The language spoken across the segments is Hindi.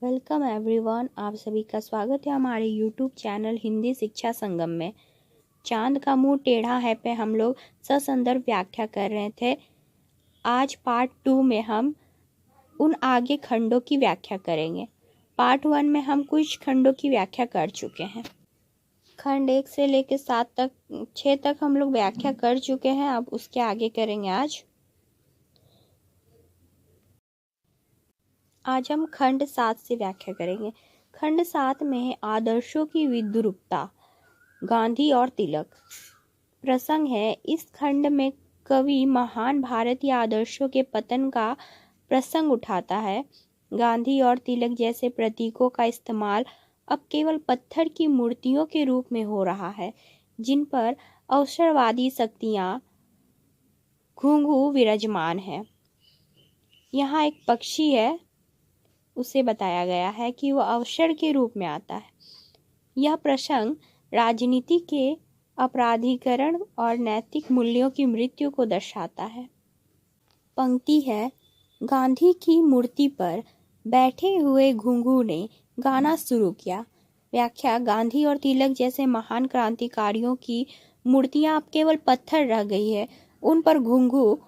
Welcome everyone. आप सभी का स्वागत है हमारे यूट्यूब चैनल हिंदी शिक्षा संगम में। चांद का मुंह टेढ़ा है पे हम लोग ससंदर्भ व्याख्या कर रहे थे। आज पार्ट 2 में हम उन आगे खंडों की व्याख्या करेंगे। पार्ट 1 में हम कुछ खंडों की व्याख्या कर चुके हैं। खंड 1 से लेकर 6 तक हम लोग व्याख्या कर चुके हैं। अब उसके आगे करेंगे। आज हम खंड 7 से व्याख्या करेंगे। खंड 7 में है आदर्शों की विद्रूपता, गांधी और तिलक। प्रसंग है, इस खंड में कवि महान भारतीय आदर्शों के पतन का प्रसंग उठाता है। गांधी और तिलक जैसे प्रतीकों का इस्तेमाल अब केवल पत्थर की मूर्तियों के रूप में हो रहा है, जिन पर अवसरवादी शक्तियां घुंघू विराजमान है। यहाँ एक पक्षी है, उसे बताया गया है कि वह अवसर के रूप में आता है। यह प्रसंग राजनीति के अपराधीकरण और नैतिक मूल्यों की मृत्यु को दर्शाता है। पंक्ति है, गांधी की मूर्ति पर बैठे हुए घुंघू ने गाना शुरू किया। व्याख्या, गांधी और तिलक जैसे महान क्रांतिकारियों की मूर्तियां अब केवल पत्थर रह गई है। उन पर घुंघू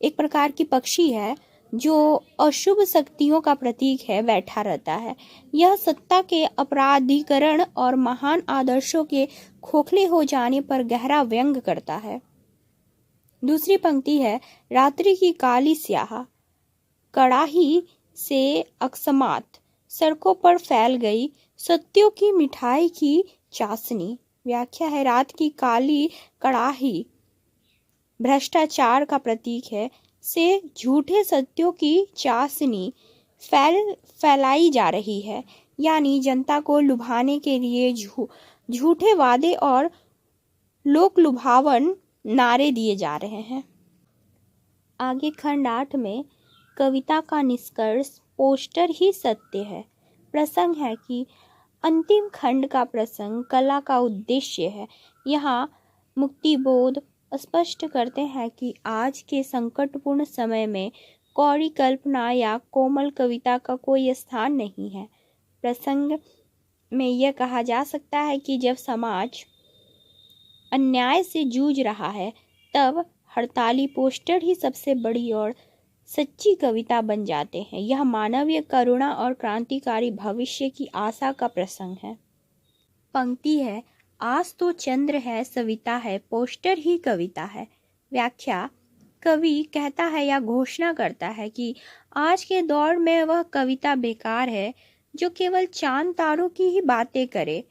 एक प्रकार की पक्षी है जो अशुभ शक्तियों का प्रतीक है, बैठा रहता है। यह सत्ता के अपराधीकरण और महान आदर्शों के खोखले हो जाने पर गहरा व्यंग करता है। दूसरी पंक्ति है, रात्रि की काली स्याह कड़ाही से अकस्मात सड़कों पर फैल गई सत्यों की मिठाई की चाशनी। व्याख्या है, रात की काली कड़ाही भ्रष्टाचार का प्रतीक है, से झूठे सत्यों की चाशनी फैलाई जा रही है, यानी जनता को लुभाने के लिए झूठे वादे और लोक लुभावन नारे दिए जा रहे हैं। आगे खंड 8 में कविता का निष्कर्ष पोस्टर ही सत्य है। प्रसंग है कि अंतिम खंड का प्रसंग कला का उद्देश्य है। यहाँ मुक्तिबोध स्पष्ट करते हैं कि आज के संकटपूर्ण समय में कौड़ी कल्पना या कोमल कविता का कोई स्थान नहीं है। प्रसंग में यह कहा जा सकता है कि जब समाज अन्याय से जूझ रहा है, तब हड़ताली पोस्टर ही सबसे बड़ी और सच्ची कविता बन जाते हैं। यह मानवीय करुणा और क्रांतिकारी भविष्य की आशा का प्रसंग है। पंक्ति है, आज तो चंद्र है, सविता है, पोस्टर ही कविता है। व्याख्या, कवि कहता है या घोषणा करता है कि आज के दौर में वह कविता बेकार है जो केवल चांद तारों की ही बातें करे।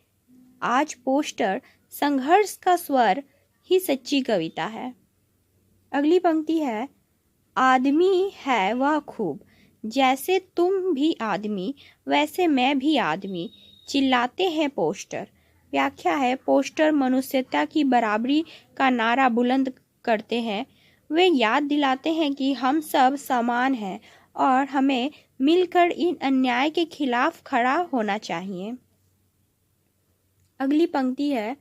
आज पोस्टर संघर्ष का स्वर ही सच्ची कविता है। अगली पंक्ति है, आदमी है वह खूब, जैसे तुम भी आदमी वैसे मैं भी आदमी, चिल्लाते हैं पोस्टर। व्याख्या है, पोस्टर मनुष्यता की बराबरी का नारा बुलंद करते हैं। वे याद दिलाते हैं कि हम सब समान हैं और हमें मिलकर इन अन्याय के खिलाफ खड़ा होना चाहिए। अगली पंक्ति है,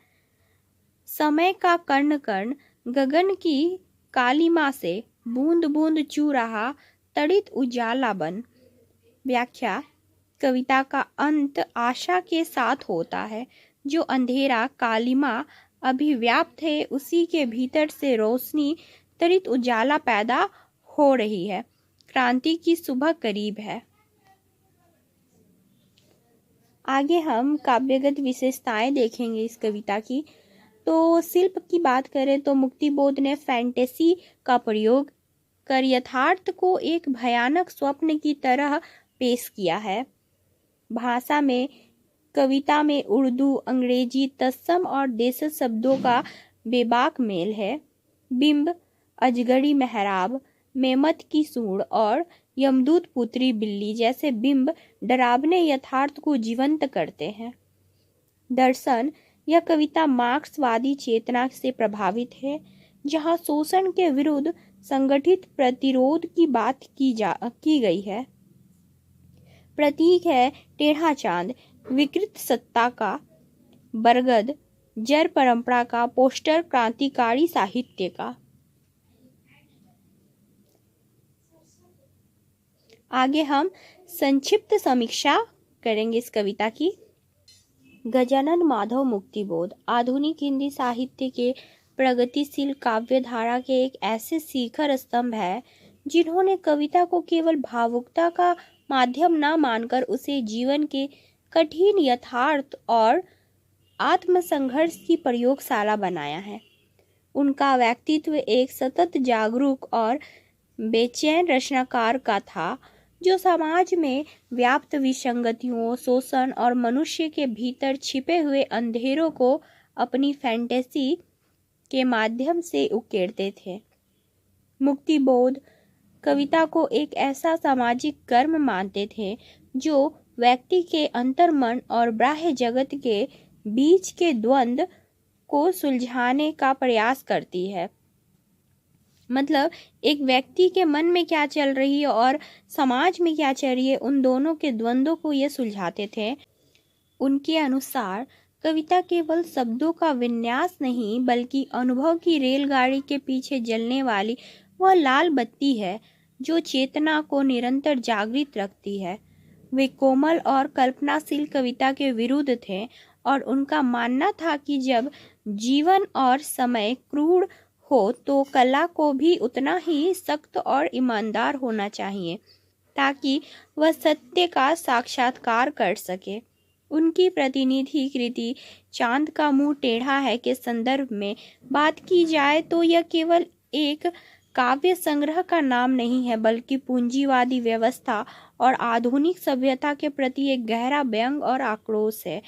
समय का कण कण गगन की कालिमा से बूंद बूंद चू रहा तड़ित उजाला बन। व्याख्या, कविता का अंत आशा के साथ होता है। जो अंधेरा कालिमा अभिव्याप्त है, उसी के भीतर से रोशनी तड़ित उजाला पैदा हो रही है। क्रांति की सुबह करीब है। आगे हम काव्यगत विशेषताएं देखेंगे इस कविता की। तो शिल्प की बात करें तो मुक्तिबोध ने फैंटेसी का प्रयोग कर यथार्थ को एक भयानक स्वप्न की तरह पेश किया है। भाषा में कविता में उर्दू, अंग्रेजी, तत्सम और देशज शब्दों का बेबाक मेल है। बिंब, अजगरी मेहराब, मेमत की सूंड और यमदूत पुत्री बिल्ली जैसे बिंब डरावने यथार्थ को जीवंत करते हैं। दर्शन, यह कविता मार्क्सवादी चेतना से प्रभावित है, जहां शोषण के विरुद्ध संगठित प्रतिरोध की बात की गई है। प्रतीक है टेढ़ा चांद, विकृत सत्ता का, बरगद जर परंपरा का, पोस्टर क्रांतिकारी साहित्य का। आगे हम संक्षिप्त समीक्षा करेंगे इस कविता की। गजानन माधव मुक्तिबोध आधुनिक हिंदी साहित्य के प्रगतिशील काव्य धारा के एक ऐसे शिखर स्तंभ है जिन्होंने कविता को केवल भावुकता का माध्यम न मानकर उसे जीवन के कठिन यथार्थ और आत्मसंघर्ष की प्रयोगशाला बनाया है। उनका व्यक्तित्व एक सतत जागरूक और बेचैन रचनाकार का था, जो समाज में व्याप्त विसंगतियों, शोषण और मनुष्य के भीतर छिपे हुए अंधेरों को अपनी फैंटेसी के माध्यम से उकेरते थे। मुक्तिबोध कविता को एक ऐसा सामाजिक कर्म मानते थे जो व्यक्ति के अंतर्मन और बाह्य जगत के बीच के द्वंद्व को सुलझाने का प्रयास करती है। मतलब एक व्यक्ति के मन में क्या चल रही है और समाज में क्या चल रही है, उन दोनों के द्वंद्वों को ये सुलझाते थे। उनके अनुसार कविता केवल शब्दों का विन्यास नहीं बल्कि अनुभव की रेलगाड़ी के पीछे जलने वाली वह लाल बत्ती है जो चेतना को निरंतर जागृत रखती है। वे कोमल और कल्पनाशील कविता के विरुद्ध थे और उनका मानना था कि जब जीवन और समय क्रूर हो तो कला को भी उतना ही सख्त और ईमानदार होना चाहिए ताकि वह सत्य का साक्षात्कार कर सके। उनकी प्रतिनिधि कृति चांद का मुंह टेढ़ा है के संदर्भ में बात की जाए तो यह केवल एक काव्य संग्रह का नाम नहीं है बल्कि पूंजीवादी व्यवस्था और आधुनिक सभ्यता के प्रति एक गहरा व्यंग और आक्रोश है।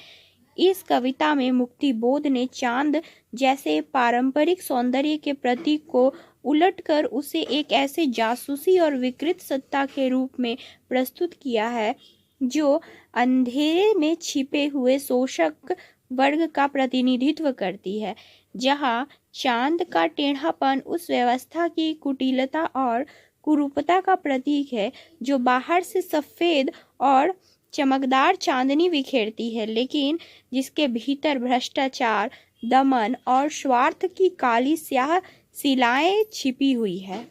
इस कविता में मुक्तिबोध ने चांद जैसे पारंपरिक सौंदर्य के प्रतीक को उलटकर उसे एक ऐसे जासूसी और विकृत सत्ता के रूप में प्रस्तुत किया है जो अंधेरे में छिपे हुए शोषक वर्ग का प्रतिनिधित्व करती है। जहां चांद का टेढ़ापन उस व्यवस्था की कुटिलता और कुरूपता का प्रतीक है जो बाहर से सफेद और चमकदार चांदनी बिखेरती है लेकिन जिसके भीतर भ्रष्टाचार, दमन और स्वार्थ की काली स्याह शिलाएं छिपी हुई है।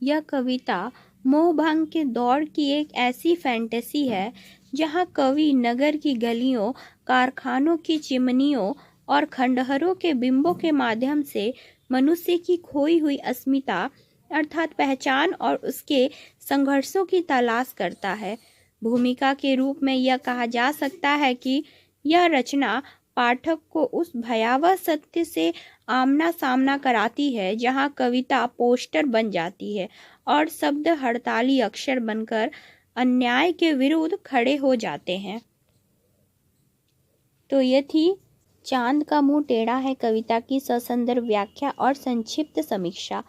यह कविता मोहभंग के दौर की एक ऐसी फैंटेसी है जहां कवि नगर की गलियों, कारखानों की चिमनियों और खंडहरों के बिंबों के माध्यम से मनुष्य की खोई हुई अस्मिता अर्थात पहचान और उसके संघर्षों की तलाश करता है। भूमिका के रूप में यह कहा जा सकता है कि यह रचना पाठक को उस भयावह सत्य से आमना सामना कराती है जहां कविता पोस्टर बन जाती है और शब्द हड़ताली अक्षर बनकर अन्याय के विरुद्ध खड़े हो जाते हैं। तो ये थी चांद का मुंह टेढ़ा है कविता की ससंदर्भ व्याख्या और संक्षिप्त समीक्षा।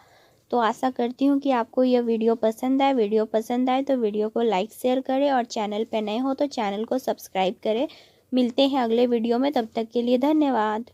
तो आशा करती हूँ कि आपको यह वीडियो पसंद आए। वीडियो पसंद आए तो वीडियो को लाइक शेयर करें और चैनल पे नए हो तो चैनल को सब्सक्राइब करें। मिलते हैं अगले वीडियो में, तब तक के लिए धन्यवाद।